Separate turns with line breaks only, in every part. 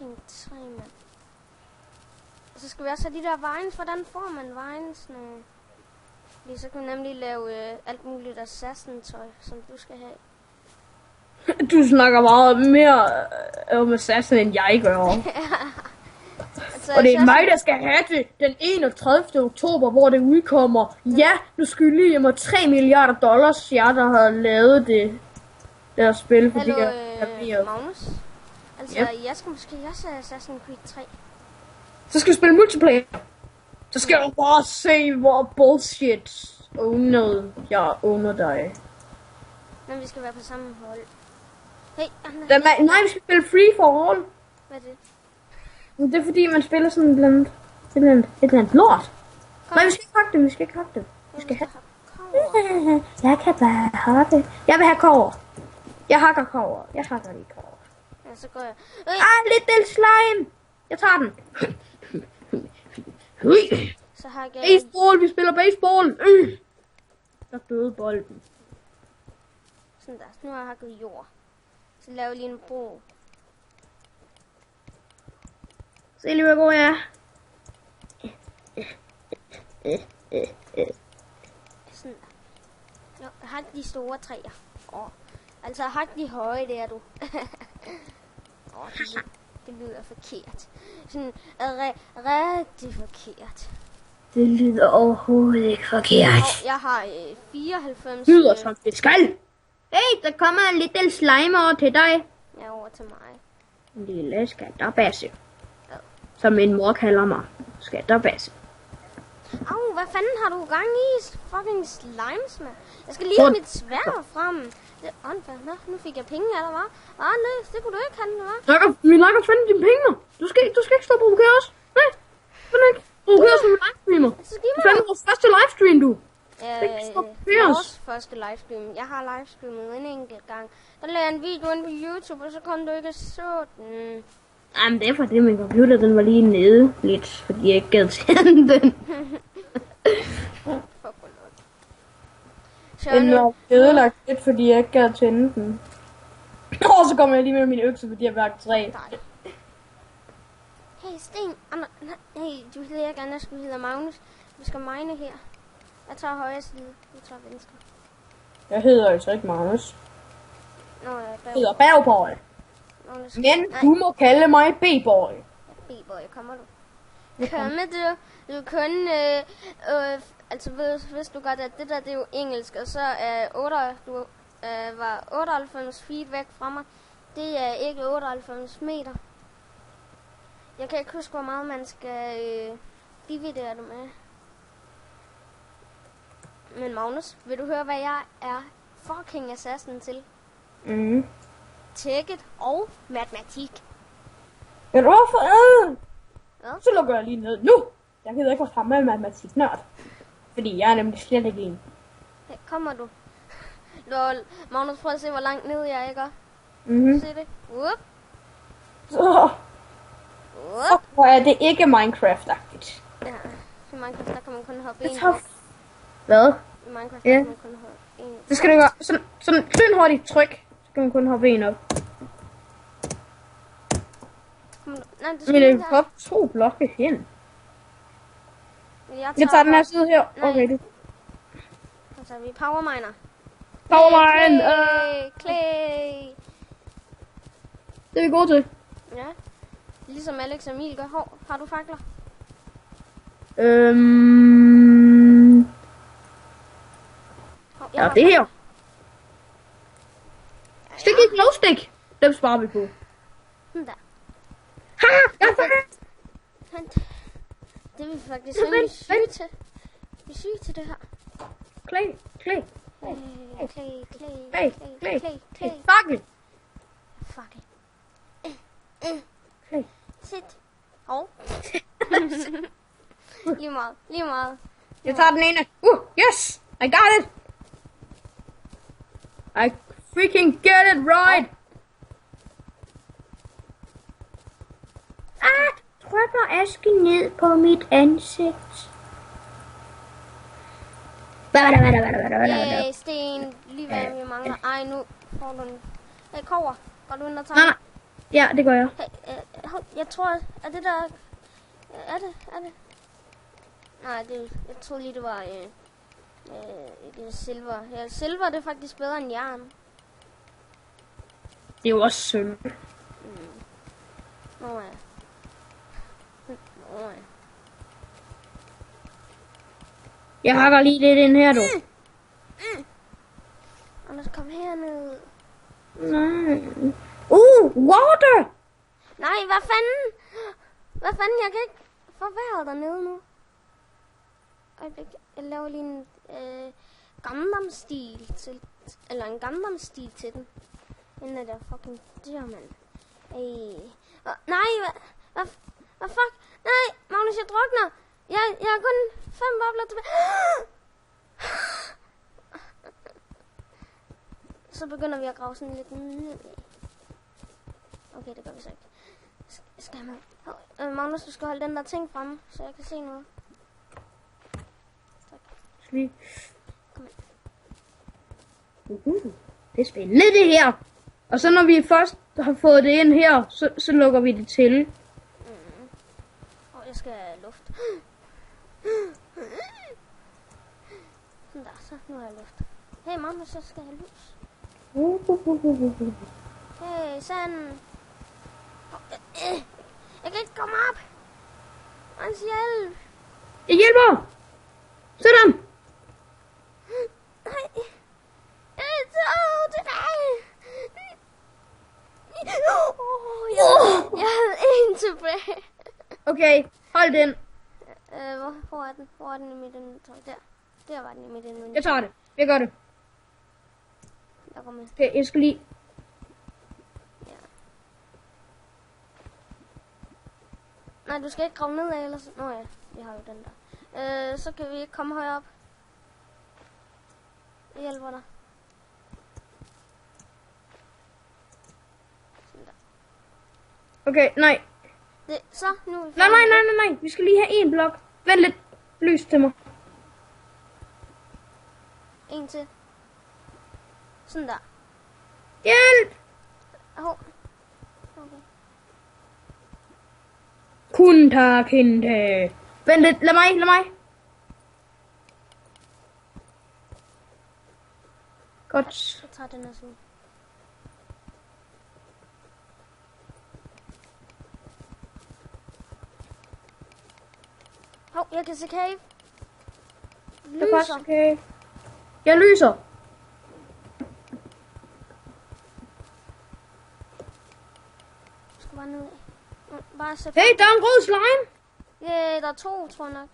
fucking træ, mand. Og så skal vi også have de der vines. Hvordan får man vinesne? Fordi så kan vi nemlig lave alt muligt assassin-tøj, som du skal have.
Du snakker meget mere om assassin, end jeg gør.
Altså,
Og det er mig, der skal have det den 31. oktober, hvor det udkommer. Ja, nu skylder jeg mig $3 milliarder, jeg der har lavet det der spil, fordi
jeg Magnus? Altså, jeg skal måske også have Assassin's Creed 3.
Så skal vi spille multiplayer. Så skal du bare se, hvor bullshit jeg owner dig.
Men vi skal være på samme hold. Hey,
Nej, vi skal spille free for all.
Hvad er det?
Det er fordi, man spiller sådan et eller andet lort. Nej, vi skal ikke hakke det, vi skal ikke hakke det. Vi skal have... Jeg kan bare hakke. Jeg vil have kover. Jeg hakker kover. Jeg hakker lige kover.
Ja, så går jeg.
Lidt del slime. Jeg tager den.
Så hakker jeg.
Baseball, vi spiller baseball. Der døde bolden.
Sådan der. Nu har jeg hakket jord. Så laver jeg lige en bro.
Se lige, hvor god jeg er.
Sådan der. Jo, hak de store træer. Altså hak de høje, det er du. Det lyder forkert. Sådan rigtig forkert.
Det lyder overhovedet ikke forkert.
Jeg har 94...
Lyder som det skal. Hey, der kommer en lille slime over til dig.
Ja, over til mig.
En lille skatterbasse. Som min mor kalder mig. Skatterbasse.
Au, hvad fanden har du gang i? Fucking slimes, mand. Jeg skal lige have mit sværd frem. Det er åndfærdigt. Nå, nu fik jeg penge af dig, hva'? Nej, det kunne du ikke have, hva'?
Vi lakker finde dine penge. Du skal ikke stå og provokere os. Nej, ikke. Provokere os med livestreamer. Du fandt vores første livestream, du.
Vores første livestream. Jeg har livestreamet en enkelt gang. Der lagde jeg en video ind på YouTube, og så kom du ikke og så den.
Jamen, det er fordi min computer, den var lige nede lidt, fordi jeg ikke gad tænde den. Den var ødelagt lidt, fordi jeg ikke gad tænde den. Og så kommer jeg lige med min økse, fordi jeg var 3.
Hey Sten, hey, du hedder ikke Anders, du hedder Magnus. Vi skal mine her. Jeg tager højre side, du tager venstre.
Jeg hedder altså ikke Magnus.
Nå, jeg
hedder Bagboy. Men du må kalde mig B-boy.
B-boy, kommer du? Kommer du? Du kun, altså hvis du godt, at det der, det er jo engelsk, og så er 8, var 98 feet væk fra mig. Det er ikke 98 meter. Jeg kan ikke huske, hvor meget man skal dividere det med. Men Magnus, vil du høre, hvad jeg er fucking assassin til?
Mhm.
Tækket og matematik.
Ja, hvorfor?
Ja?
Så lukker jeg lige ned nu. Jeg gider ikke være fremme med matematik nørd. Fordi jeg er nemlig slet ikke en.
Hey, kommer du? Lol. Magnus, prøv at se, hvor langt ned jeg er, ikke?
Mhm.
Se det. Whoop.
Så. Fuck, hvor er det ikke Minecraft-agtigt.
Ja, i Minecraft, der kan man kun hoppe en.
Hvad?
I Minecraft, der kan man kun hoppe en.
Det skal du gøre. Sådan lynhurtigt tryk. Så kan man kun hoppe en op.
Nej,
Men jeg kan hoppe 2 blokke hen. Jeg tager den her side her. Okay, det.
Så tager vi power miner.
Power mine!
Clay!
Det er vi gode til.
Ja. Ligesom Alex og Emil gør. Hov, har du fakler?
Ja, det her. Stik ikke glowstick. Dem sparer vi på.
Sådan der.
Ha! Jeg er færdig.
Det er vi faktisk rimelig syge til. Vi er syge til det her.
Clay.
Clay.
Fakkel.
Fakkel.
Clay.
Sit. Hov. Lige meget.
Jeg tager den ene. Yes! I got it! I freaking get it right! Trykker asken ned på mit ansigt.
Yay, sten. Lige hvad vi mangler. Ej, nu får du en... Hey, kover. Går du ind og tager?
Ja, det gør jeg.
Jeg tror, at det der... Er det? Nej, jeg troede lige, det var ikke silver. Ja, silver det er faktisk bedre end jern.
Det er jo også sølv.
Nå ja.
Jeg hakker lige lidt ind her, du.
Anders, kom herned.
Nej. Water!
Nej, hvad fanden? Hvad fanden? Jeg kan ikke få vejret dernede nu. Jeg laver lige en Gangnam-stil til... Eller en Gangnam-stil til den. Den er der fucking dyr, mand. Nej, hvad fuck? Nej, Magnus, jeg drukner. Jeg har kun 5 bobler tilbage. Så begynder vi at grave sådan lidt ned. Okay, det gør vi så ikke. Skal jeg med? Magnus, du skal holde den der ting fremme, så jeg kan se noget. Tak. Kom
ind. Det er spændende det her. Og så når vi først har fået det ind her, så lukker vi det til.
Jeg skal have luft. Sådan der, så nu har jeg luft. Hey mamma, så skal jeg have lys. Hey, sand. Jeg kan ikke komme op. Hans hjælp.
Jeg hjælper. Sådan.
Nej. Tilbage. Jeg havde en tilbage.
Okay, hold den.
Hvor er den? Hvor er den i mit inventory? Der var den i mit inventory.
Jeg tager det. Jeg gør det.
Jeg går med.
Okay, jeg skal lige...
Ja. Nej, du skal ikke grave nedad, ellers... Nå ja, vi har jo den der. Så kan vi ikke komme højere op. Jeg hjælper dig. Sådan der.
Okay, nej.
Så, nu er vi
Nej. Vi skal lige have en blok. Vent lidt. Lys til mig.
En til. Sådan der.
Hjælp!
Okay.
Kunta kinte. Vent lidt. Lad mig. Godt.
Jeg tager den her side. Jeg kan se cave.
Lyser. Okay. Jeg lyser.
Jeg skal bare ned. Bare sætte.
Hey, der er en rød slime.
Ja, der er 2, tror jeg nok.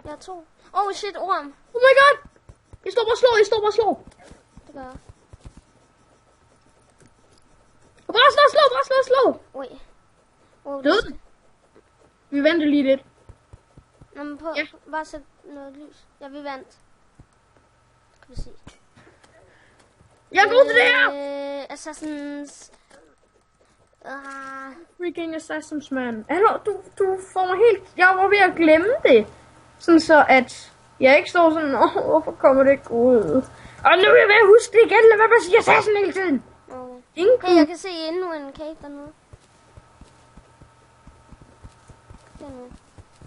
Jeg er 2. Oh shit, orm.
Oh my god. Jeg står bare og slår.
Det gør jeg.
Bare slå.
Ui.
Død. Vi venter lige lidt.
Nå, men på. Ja. Bare sæt noget lys. Ja, vi vandt. Kan vi se.
Jeg er god til det her.
Assassins.
Freaking Assassins, man. Hallo, du får mig helt... Jeg var ved at glemme det. Sådan så, at jeg ikke står sådan... hvorfor kommer det ikke ud? Og nu er jeg ved at huske det igen. Lad være med at sige Assassin hele tiden.
Okay. Hey, jeg kan se endnu en cave dernede. Dernede.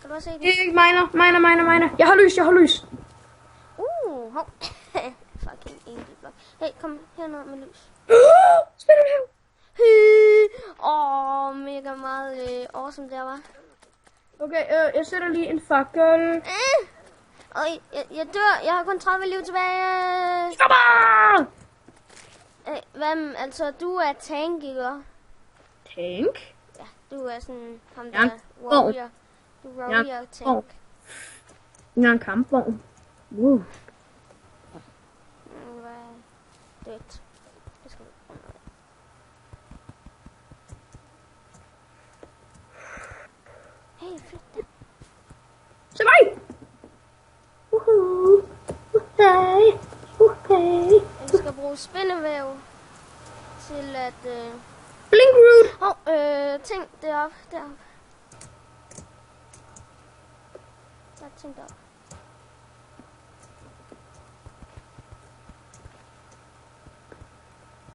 Kan du også se det?
Ikke miner. Jeg har lys.
Hov. Fucking enkelt blok. Hey, kom herned med lys.
Spindelvæv.
Mega meget awesome der, var.
Okay, jeg sætter lige en fakkel.
Jeg dør. Jeg har kun 30 liv tilbage.
Kommer!
Hvem? Altså, du er tank, ikke?
Tank?
Ja, du er sådan ham
Ja.
der warrior. Du er warrior tank.
Jeg er en kampvogn.
Dødt. Det skal vi. Hey, flyt dig.
Se mig! Okay.
Jeg skal bruge spindevæv til at...
Blink root!
Ting deroppe. Der er ting deroppe.